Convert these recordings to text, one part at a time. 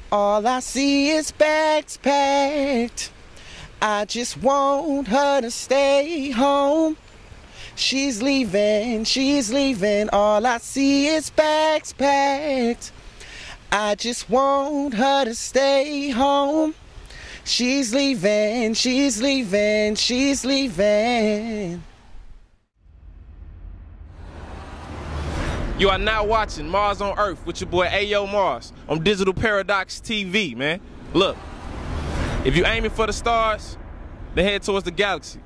All I see is bags packed. I just want her to stay home. She's leaving, she's leaving. All I see is bags packed. I just want her to stay home. She's leaving, she's leaving, she's leaving. You are now watching Mars on Earth with your boy Ayo Mars on Digital Paradox TV, man. Look, if you're aiming for the stars, then head towards the galaxy.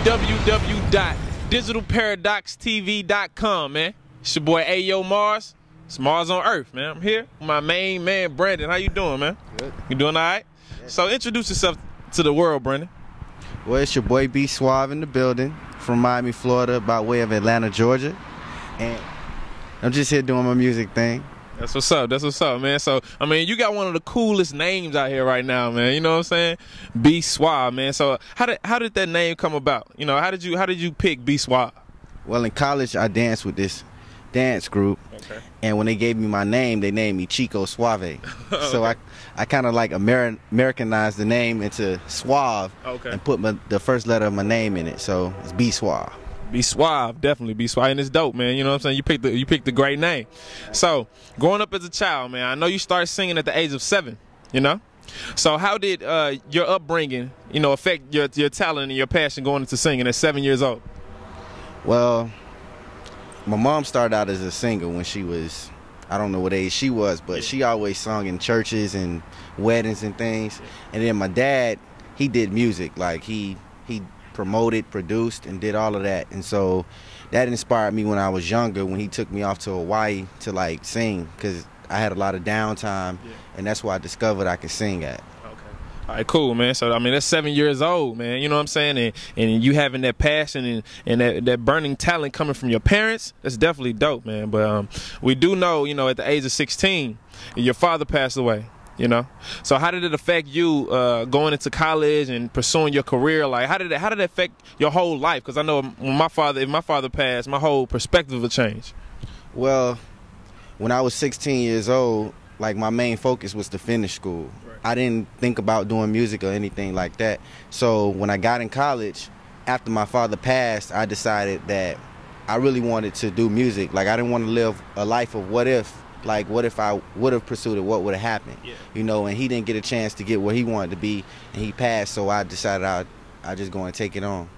www.digitalparadoxtv.com, man. It's your boy Ayo Mars. It's Mars on Earth, man. I'm here with my main man, Brandon. How you doing, man? Good. You doing all right? Yeah. So introduce yourself to the world, Brandon. Well, it's your boy B Suave in the building from Miami, Florida, by way of Atlanta, Georgia. And I'm just here doing my music thing. That's what's up. That's what's up, man. So, I mean, you got one of the coolest names out here right now, man. You know what I'm saying? B Suave, man. So, how did that name come about? You know, how did you pick B Suave? Well, in college, I danced with this dance group. Okay. And when they gave me my name, they named me Chico Suave. Okay. So I kind of like Americanized the name into Suave, okay, and put the first letter of my name in it. So it's B Suave. Be Suave, definitely be Suave, and it's dope, man. You know what I'm saying? You picked a great name. So, growing up as a child, man, I know you started singing at the age of 7. You know, so how did your upbringing, you know, affect your talent and your passion going into singing at 7 years old? Well, my mom started out as a singer when she was, I don't know what age she was, but she always sung in churches and weddings and things. And then my dad, he did music, like he promoted, produced, and did all of that. And so that inspired me when I was younger, when he took me off to Hawaii to like sing, because I had a lot of downtime, and that's where I discovered I could sing at. Okay. All right, cool, man. So, I mean, that's 7 years old, man. You know what I'm saying? And you having that passion and that burning talent coming from your parents, that's definitely dope, man. But we do know, you know, at the age of 16, your father passed away. You know, so how did it affect you going into college and pursuing your career? Like, how did it affect your whole life? Because I know when if my father passed, my whole perspective would change. Well, when I was 16 years old, like my main focus was to finish school. Right. I didn't think about doing music or anything like that. So when I got in college, after my father passed, I decided that I really wanted to do music. Like, I didn't want to live a life of what if. Like, what if I would have pursued it? What would have happened? Yeah. You know, and he didn't get a chance to get where he wanted to be, and he passed. So I decided I just going to take it on.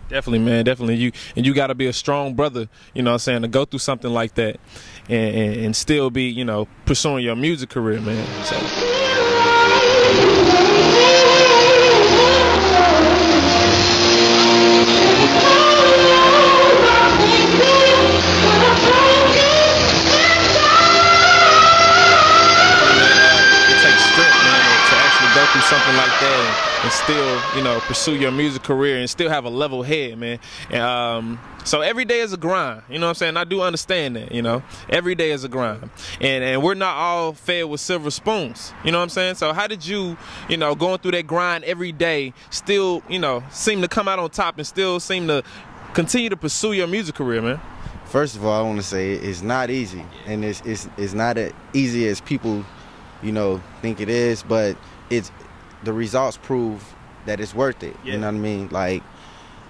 Definitely, man. Definitely. You got to be a strong brother, you know what I'm saying, to go through something like that and still be, you know, pursuing your music career, man. So. Go through something like that and still, you know, pursue your music career and still have a level head, man. And so every day is a grind, you know what I'm saying? I do understand that, you know. Every day is a grind. And we're not all fed with silver spoons, you know what I'm saying? So how did you, you know, going through that grind every day, still, you know, seem to come out on top and still seem to continue to pursue your music career, man? First of all, I want to say it's not easy, and it's not as easy as people, you know, think it is, but the results prove that it's worth it. Yeah. You know what I mean? Like,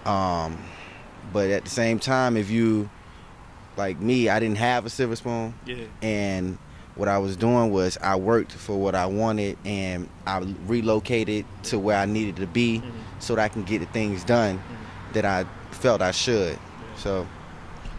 but at the same time, if you, like me, I didn't have a silver spoon. Yeah. And what I was doing was I worked for what I wanted, and I relocated to where I needed to be, so that I can get the things done that I felt I should. Yeah. So.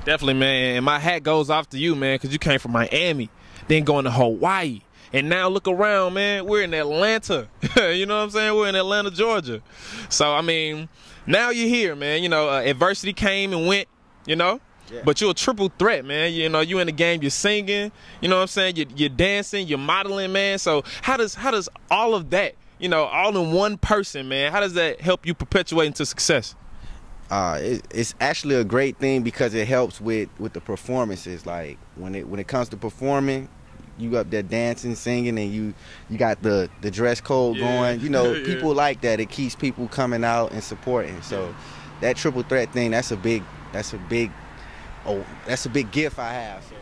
Definitely, man. And my hat goes off to you, man, because you came from Miami, then going to Hawaii. And now look around, man, we're in Atlanta. You know what I'm saying? We're in Atlanta, Georgia. So, I mean, now you're here, man. You know, adversity came and went, you know. Yeah. But you're a triple threat, man. You know, you in the game, you're singing, you know what I'm saying? You're dancing, you're modeling, man. So how does all of that, you know, all in one person, man, how does that help you perpetuate into success? It's actually a great thing because it helps with the performances. Like, when it comes to performing, you up there dancing, singing, and you got the dress code going. You know, people like that. It keeps people coming out and supporting. So that triple threat thing, that's a big gift I have. So.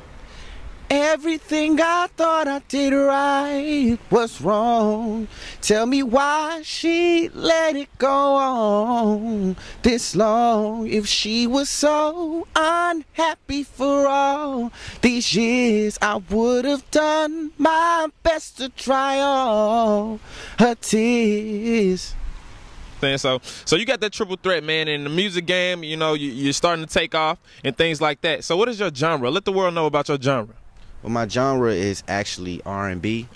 Everything I thought I did right was wrong. Tell me why she let it go on this long. If she was so unhappy for all these years, I would have done my best to dry all her tears. So you got that triple threat, man, in the music game. You know, you're starting to take off and things like that. So what is your genre? Let the world know about your genre. Well, my genre is actually R&B,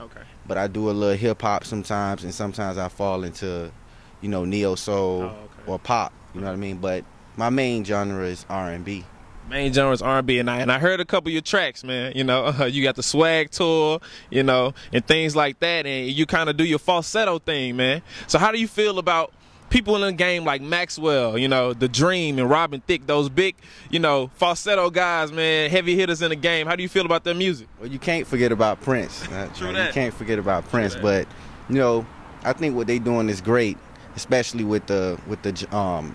but I do a little hip-hop sometimes, and sometimes I fall into, you know, neo-soul or pop, you know what I mean? But my main genre is R&B. Main genre is R&B, and I heard a couple of your tracks, man. You know, you got the Swag Tour, you know, and things like that, and you kind of do your falsetto thing, man. So how do you feel about people in the game like Maxwell, you know, The Dream and Robin Thicke, those big, you know, falsetto guys, man, heavy hitters in the game? How do you feel about their music? Well, you can't forget about Prince. True that. You can't forget about Prince, but you know, I think what they doing is great, especially with the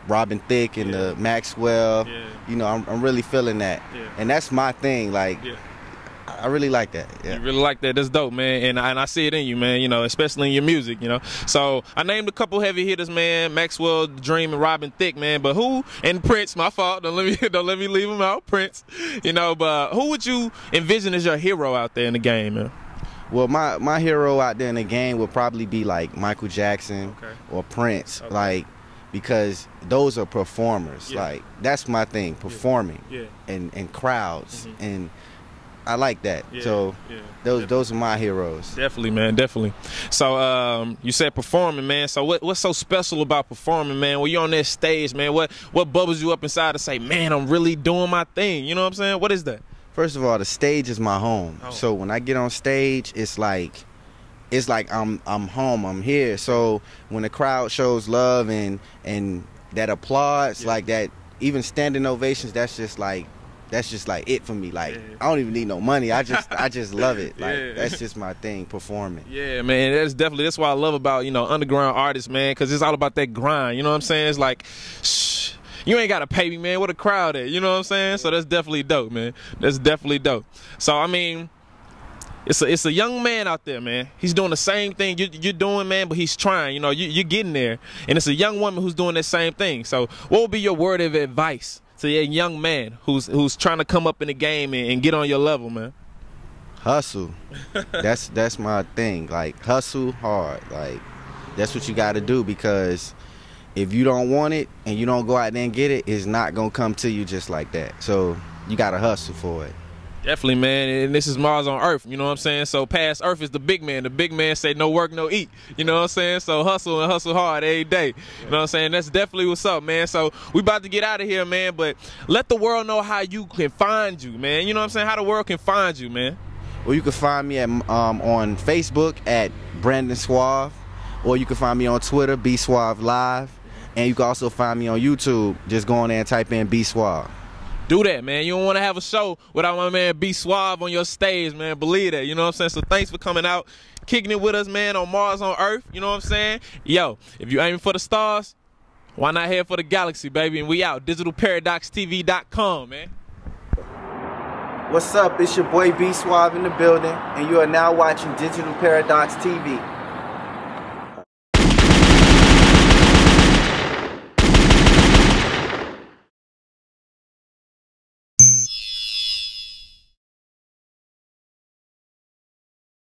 Robin Thicke and the Maxwell. You know, I'm really feeling that, and that's my thing. Like, I really like that. You really like that. That's dope, man. And I see it in you, man, you know, especially in your music, you know. So I named a couple heavy hitters, man, Maxwell, Dream, and Robin Thicke, man. But who, and Prince, my fault, don't let me leave him out, Prince. You know, but who would you envision as your hero out there in the game, man? Well, my hero out there in the game would probably be like Michael Jackson or Prince, like, because those are performers. Like, that's my thing, performing and crowds and I like that. So those are my heroes. Definitely, man, definitely. So you said performing, man. So what's so special about performing, man? When you're on that stage, man, what bubbles you up inside to say, man, I'm really doing my thing? You know what I'm saying? What is that? First of all, the stage is my home. So when I get on stage, it's like I'm home. I'm here. So when the crowd shows love and that applause, like that, even standing ovations, that's just like it for me. Like, I don't even need no money. I just love it. Like, that's just my thing, performing. Yeah, man, that's what I love about, you know, underground artists, man, because it's all about that grind. You know what I'm saying? It's like, shh, you ain't got to pay me, man. What a crowd at. You know what I'm saying? So that's definitely dope, man. That's definitely dope. So, I mean, it's a young man out there, man. He's doing the same thing you're doing, man, but he's trying. You know, you're getting there. And it's a young woman who's doing that same thing. So what would be your word of advice to a young man who's trying to come up in the game and get on your level, man? Hustle. That's my thing. Like, hustle hard. Like, that's what you got to do, because if you don't want it and you don't go out there and get it, it's not going to come to you just like that. So you got to hustle for it. Definitely, man. And this is Mars on Earth, you know what I'm saying? So past Earth is the big man. The big man say no work, no eat. You know what I'm saying? So hustle and hustle hard every day. You know what I'm saying? That's definitely what's up, man. So we about to get out of here, man, but let the world know how you can find you, man. You know what I'm saying? How the world can find you, man. Well, you can find me at on Facebook at Brandon Suave, or you can find me on Twitter, B Suave Live, and you can also find me on YouTube. Just go on there and type in B Suave. Do that, man. You don't want to have a show without my man B Suave on your stage, man. Believe that. You know what I'm saying? So thanks for coming out, kicking it with us, man, on Mars on Earth. You know what I'm saying? Yo, if you aiming for the stars, why not head for the galaxy, baby? And we out. DigitalParadoxTV.com, man. What's up? It's your boy B Suave in the building, and you are now watching Digital Paradox TV.